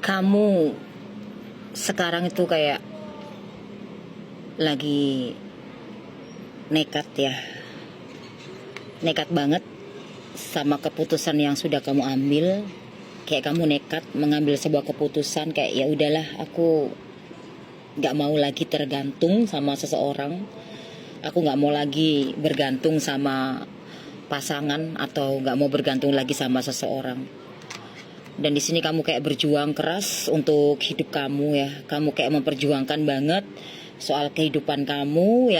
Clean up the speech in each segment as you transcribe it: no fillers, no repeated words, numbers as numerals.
Kamu sekarang itu kayak lagi nekat ya, nekat banget sama keputusan yang sudah kamu ambil. Kayak kamu nekat mengambil sebuah keputusan kayak ya udahlah, aku nggak mau lagi tergantung sama seseorang. Aku nggak mau lagi bergantung sama pasangan atau nggak mau bergantung lagi sama seseorang. Dan di sini kamu kayak berjuang keras untuk hidup kamu ya. Kamu kayak memperjuangkan banget soal kehidupan kamu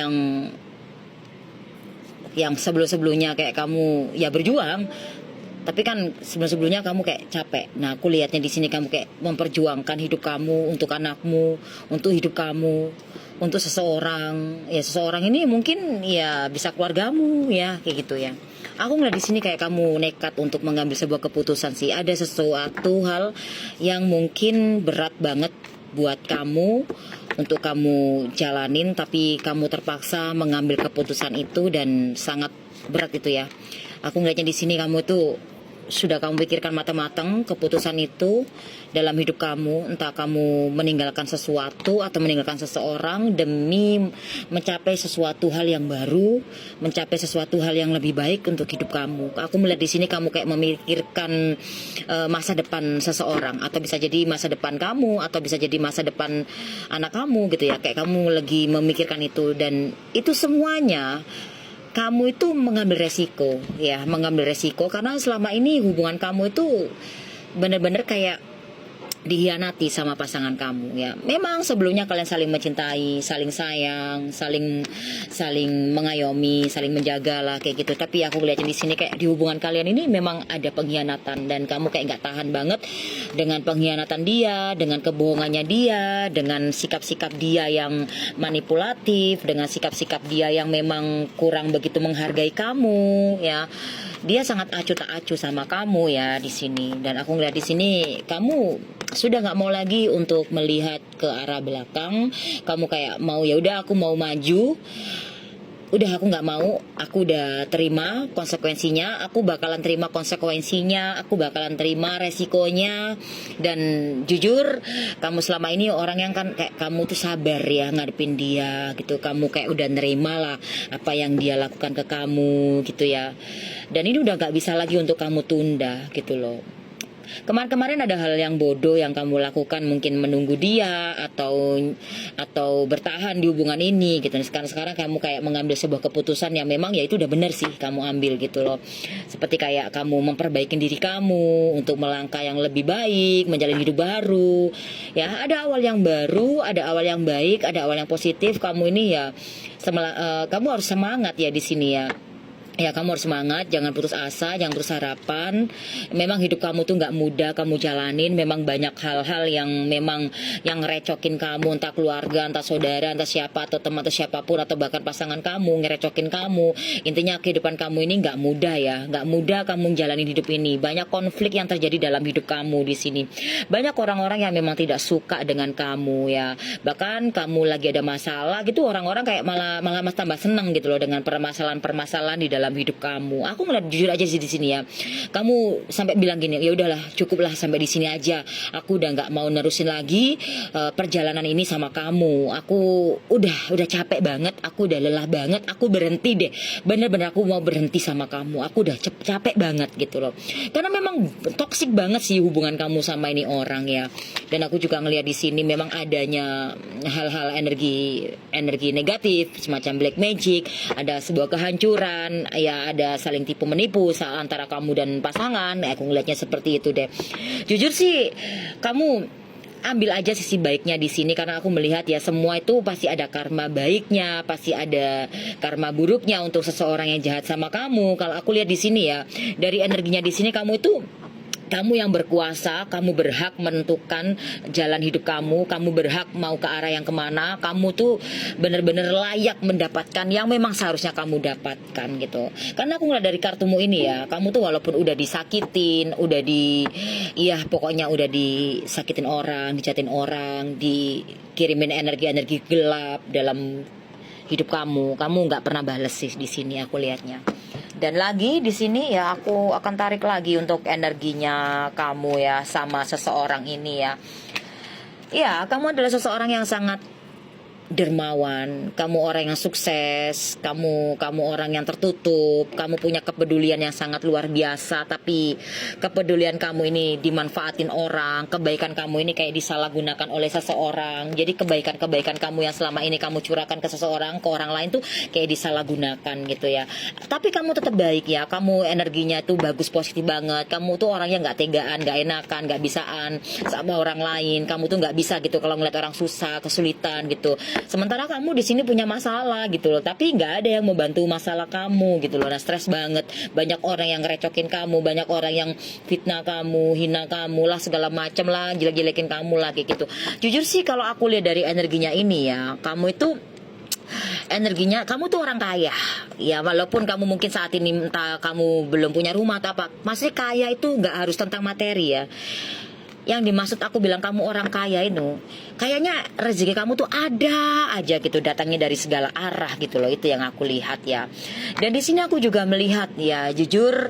yang sebelum-sebelumnya kayak kamu ya berjuang, tapi kan sebelum-sebelumnya kamu kayak capek. Nah, aku lihatnya di sini kamu kayak memperjuangkan hidup kamu untuk anakmu, untuk hidup kamu, untuk seseorang. Ya seseorang ini mungkin ya bisa keluargamu ya, kayak gitu ya. Aku ngeliat di sini kayak kamu nekat untuk mengambil sebuah keputusan sih. Ada sesuatu hal yang mungkin berat banget buat kamu untuk kamu jalanin, tapi kamu terpaksa mengambil keputusan itu dan sangat berat itu ya. Aku ngeliatnya di sini kamu tuh sudah kamu pikirkan matang-matang keputusan itu dalam hidup kamu, entah kamu meninggalkan sesuatu atau meninggalkan seseorang demi mencapai sesuatu hal yang baru, mencapai sesuatu hal yang lebih baik untuk hidup kamu. Aku melihat di sini kamu kayak memikirkan masa depan seseorang, atau bisa jadi masa depan kamu, atau bisa jadi masa depan anak kamu gitu ya. Kayak kamu lagi memikirkan itu, dan itu semuanya kamu itu mengambil resiko ya, mengambil resiko karena selama ini hubungan kamu itu benar-benar kayak dihianati sama pasangan kamu ya. Memang sebelumnya kalian saling mencintai, saling sayang, saling mengayomi, saling menjaga lah kayak gitu. Tapi aku lihat di sini kayak di hubungan kalian ini memang ada pengkhianatan, dan kamu kayak nggak tahan banget dengan pengkhianatan dia, dengan kebohongannya dia, dengan sikap-sikap dia yang manipulatif, dengan sikap-sikap dia yang memang kurang begitu menghargai kamu ya. Dia sangat acuh tak acuh sama kamu ya di sini. Dan aku ngeliat di sini kamu sudah nggak mau lagi untuk melihat ke arah belakang. Kamu kayak mau ya udah, aku mau maju. Udah, aku nggak mau, aku udah terima konsekuensinya, aku bakalan terima konsekuensinya, aku bakalan terima resikonya. Dan jujur, kamu selama ini orang yang kan kayak kamu tuh sabar ya ngadepin dia gitu. Kamu kayak udah nerima lah apa yang dia lakukan ke kamu gitu ya. Dan ini udah nggak bisa lagi untuk kamu tunda gitu loh. Kemarin-kemarin ada hal yang bodoh yang kamu lakukan, mungkin menunggu dia atau bertahan di hubungan ini gitu. Sekarang kamu kayak mengambil sebuah keputusan yang memang ya itu udah benar sih kamu ambil gitu loh. Seperti kayak kamu memperbaiki diri kamu untuk melangkah yang lebih baik, menjalani hidup baru. Ya, ada awal yang baru, ada awal yang baik, ada awal yang positif. Kamu ini ya kamu harus semangat ya di sini ya. Ya, kamu harus semangat, jangan putus asa, jangan putus harapan. Memang hidup kamu tuh nggak mudah kamu jalanin. Memang banyak hal-hal yang memang yang ngerecokin kamu, entah keluarga, entah saudara, entah siapa, atau teman, atau siapapun, atau bahkan pasangan kamu ngerecokin kamu. Intinya kehidupan kamu ini nggak mudah ya, nggak mudah kamu jalanin hidup ini. Banyak konflik yang terjadi dalam hidup kamu di sini. Banyak orang-orang yang memang tidak suka dengan kamu ya. Bahkan kamu lagi ada masalah gitu, orang-orang kayak malah tambah seneng gitu loh dengan permasalahan-permasalahan di dalam hidup kamu. Aku ngeliat jujur aja sih di sini ya. Kamu sampai bilang gini, ya udahlah, cukuplah sampai di sini aja. Aku udah nggak mau nerusin lagi perjalanan ini sama kamu. Aku udah capek banget. Aku udah lelah banget. Aku berhenti deh. Bener-bener aku mau berhenti sama kamu. Aku udah capek banget gitu loh. Karena memang toksik banget sih hubungan kamu sama ini orang ya. Dan aku juga ngeliat di sini memang adanya hal-hal energi negatif semacam black magic, ada sebuah kehancuran. Ya, ada saling tipu menipu antara kamu dan pasangan. Aku ngelihatnya seperti itu deh. Jujur sih, kamu ambil aja sisi baiknya di sini, karena aku melihat ya semua itu pasti ada karma baiknya, pasti ada karma buruknya untuk seseorang yang jahat sama kamu. Kalau aku lihat di sini ya, dari energinya di sini kamu itu kamu yang berkuasa, kamu berhak menentukan jalan hidup kamu berhak mau ke arah yang kemana. Kamu tuh benar-benar layak mendapatkan yang memang seharusnya kamu dapatkan gitu. Karena aku ngeliat dari kartumu ini ya, kamu tuh walaupun udah disakitin, pokoknya udah disakitin orang, dijatin orang, dikirimin energi-energi gelap dalam hidup kamu nggak pernah bales sih di sini aku lihatnya. Dan lagi di sini ya aku akan tarik lagi untuk energinya kamu ya sama seseorang ini ya. Ya, kamu adalah seseorang yang sangat dermawan, kamu orang yang sukses, kamu orang yang tertutup, kamu punya kepedulian yang sangat luar biasa, tapi kepedulian kamu ini dimanfaatin orang, kebaikan kamu ini kayak disalahgunakan oleh seseorang. Jadi kebaikan-kebaikan kamu yang selama ini kamu curahkan ke seseorang, ke orang lain tuh kayak disalahgunakan gitu ya. Tapi kamu tetap baik ya, kamu energinya tuh bagus, positif banget. Kamu tuh orangnya nggak tegaan, nggak enakan, nggak bisaan sama orang lain. Kamu tuh nggak bisa gitu kalau ngeliat orang susah, kesulitan gitu. Sementara kamu di sini punya masalah gitu loh, tapi nggak ada yang mau bantu masalah kamu gitu loh. Nah, stres banget, banyak orang yang ngerecokin kamu, banyak orang yang fitnah kamu, hina kamu lah, segala macem lah, jelek-jelekin kamu lah kayak gitu. Jujur sih kalau aku lihat dari energinya ini ya, kamu itu energinya, kamu tuh orang kaya ya, walaupun kamu mungkin saat ini entah kamu belum punya rumah atau apa, masih kaya itu nggak harus tentang materi ya. Yang dimaksud aku bilang kamu orang kaya itu, kayaknya rezeki kamu tuh ada aja gitu, datangnya dari segala arah gitu loh. Itu yang aku lihat ya. Dan di sini aku juga melihat ya, jujur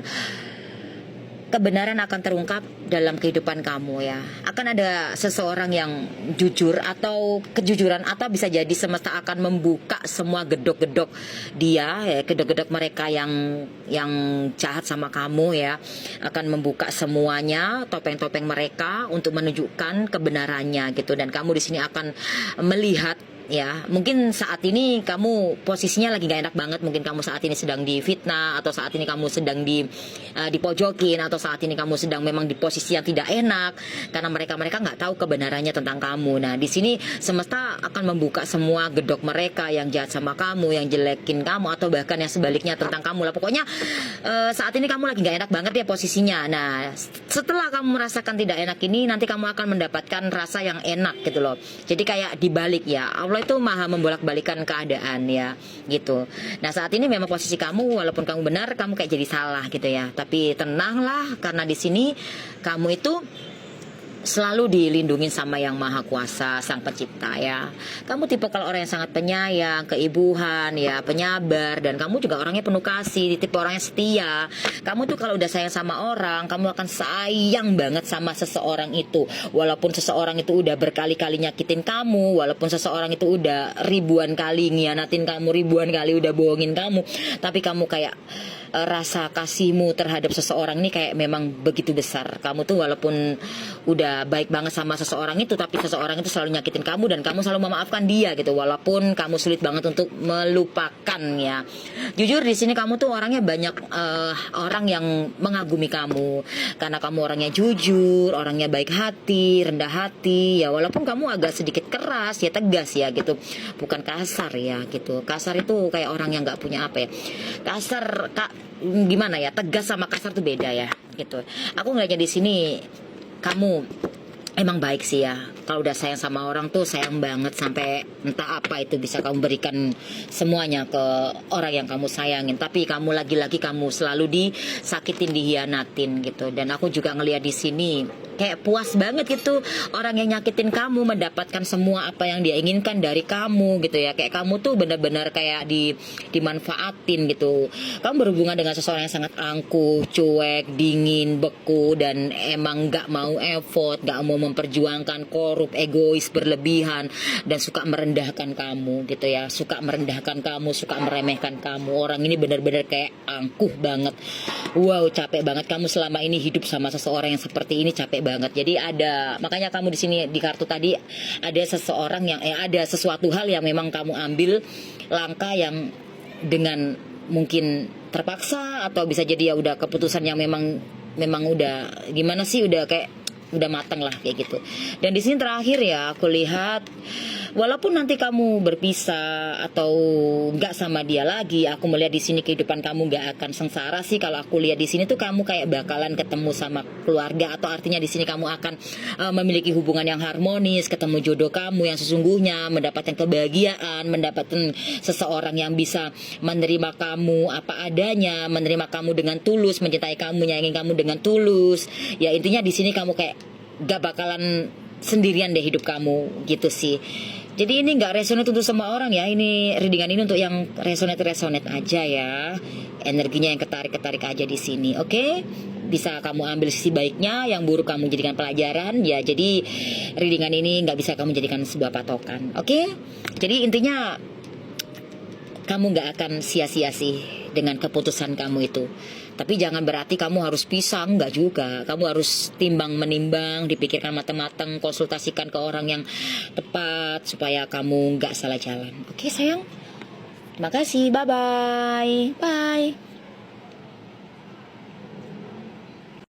kebenaran akan terungkap dalam kehidupan kamu ya. Akan ada seseorang yang jujur, atau kejujuran, atau bisa jadi semesta akan membuka semua gedok-gedok dia ya, gedok-gedok mereka yang jahat sama kamu ya. Akan membuka semuanya, topeng-topeng mereka untuk menunjukkan kebenarannya gitu. Dan kamu di sini akan melihat ya, mungkin saat ini kamu posisinya lagi gak enak banget. Mungkin kamu saat ini sedang difitnah, atau saat ini kamu sedang dipojokin, atau saat ini kamu sedang memang di posisi yang tidak enak karena mereka nggak tahu kebenarannya tentang kamu. Nah, di sini semesta akan membuka semua gedok mereka yang jahat sama kamu, yang jelekin kamu, atau bahkan yang sebaliknya tentang kamu lah. Pokoknya saat ini kamu lagi gak enak banget ya posisinya. Nah, setelah kamu merasakan tidak enak ini, nanti kamu akan mendapatkan rasa yang enak gitu loh. Jadi kayak dibalik ya, Allah itu maha membolak-balikan keadaan ya gitu. Nah, saat ini memang posisi kamu, walaupun kamu benar, kamu kayak jadi salah gitu ya. Tapi tenanglah, karena di sini kamu itu selalu dilindungi sama Yang Maha Kuasa, Sang Pencipta ya. Kamu tipe kalau orang yang sangat penyayang, keibuhan ya, penyabar, dan kamu juga orangnya penuh kasih, tipe orang yang setia. Kamu tuh kalau udah sayang sama orang, kamu akan sayang banget sama seseorang itu. Walaupun seseorang itu udah berkali-kali nyakitin kamu, walaupun seseorang itu udah ribuan kali ngianatin kamu, ribuan kali udah bohongin kamu, tapi kamu kayak rasa kasihmu terhadap seseorang ini kayak memang begitu besar. Kamu tuh walaupun udah baik banget sama seseorang itu, tapi seseorang itu selalu nyakitin kamu, dan kamu selalu memaafkan dia gitu, walaupun kamu sulit banget untuk melupakan ya. Jujur di sini kamu tuh orangnya banyak orang yang mengagumi kamu karena kamu orangnya jujur, orangnya baik hati, rendah hati ya. Walaupun kamu agak sedikit keras ya, tegas ya gitu, bukan kasar ya gitu. Kasar itu kayak orang yang nggak punya apa ya, kasar gimana ya, tegas sama kasar tuh beda ya gitu. Aku ngeliatnya di sini kamu emang baik sih ya. Kalau udah sayang sama orang tuh sayang banget, sampai entah apa itu bisa kamu berikan semuanya ke orang yang kamu sayangin. Tapi kamu lagi-lagi kamu selalu disakitin, dihianatin gitu. Dan aku juga ngeliat di sini kayak puas banget gitu orang yang nyakitin kamu mendapatkan semua apa yang dia inginkan dari kamu gitu ya. Kayak kamu tuh benar-benar kayak dimanfaatin gitu. Kamu berhubungan dengan seseorang yang sangat angkuh, cuek, dingin, beku, dan emang gak mau effort, gak mau memperjuangkan, korup, egois, berlebihan, dan suka merendahkan kamu gitu ya. Suka merendahkan kamu, suka meremehkan kamu. Orang ini benar-benar kayak angkuh banget. Wow, capek banget kamu selama ini hidup sama seseorang yang seperti ini, capek banget. Jadi makanya kamu di sini di kartu tadi ada seseorang yang ada sesuatu hal yang memang kamu ambil langkah yang dengan mungkin terpaksa, atau bisa jadi ya udah keputusan yang memang udah gimana sih, udah kayak udah matang lah kayak gitu. Dan di sini terakhir ya aku lihat, walaupun nanti kamu berpisah atau nggak sama dia lagi, aku melihat di sini kehidupan kamu nggak akan sengsara sih. Kalau aku lihat di sini tuh kamu kayak bakalan ketemu sama keluarga, atau artinya di sini kamu akan memiliki hubungan yang harmonis, ketemu jodoh kamu yang sesungguhnya, mendapatkan kebahagiaan, mendapatkan seseorang yang bisa menerima kamu apa adanya, menerima kamu dengan tulus, mencintai kamu, menyayangi kamu dengan tulus. Ya intinya di sini kamu kayak gak bakalan sendirian deh hidup kamu gitu sih. Jadi ini nggak resonate untuk semua orang ya. Ini readingan ini untuk yang resonate aja ya. Energinya yang ketarik aja di sini. Oke? Bisa kamu ambil sisi baiknya, yang buruk kamu jadikan pelajaran ya. Jadi readingan ini nggak bisa kamu jadikan sebuah patokan. Oke? Jadi intinya kamu nggak akan sia-sia sih dengan keputusan kamu itu. Tapi jangan berarti kamu harus pisah, nggak juga. Kamu harus timbang menimbang, dipikirkan matang-matang, konsultasikan ke orang yang tepat supaya kamu nggak salah jalan. Oke sayang? Terima kasih, bye-bye. Bye.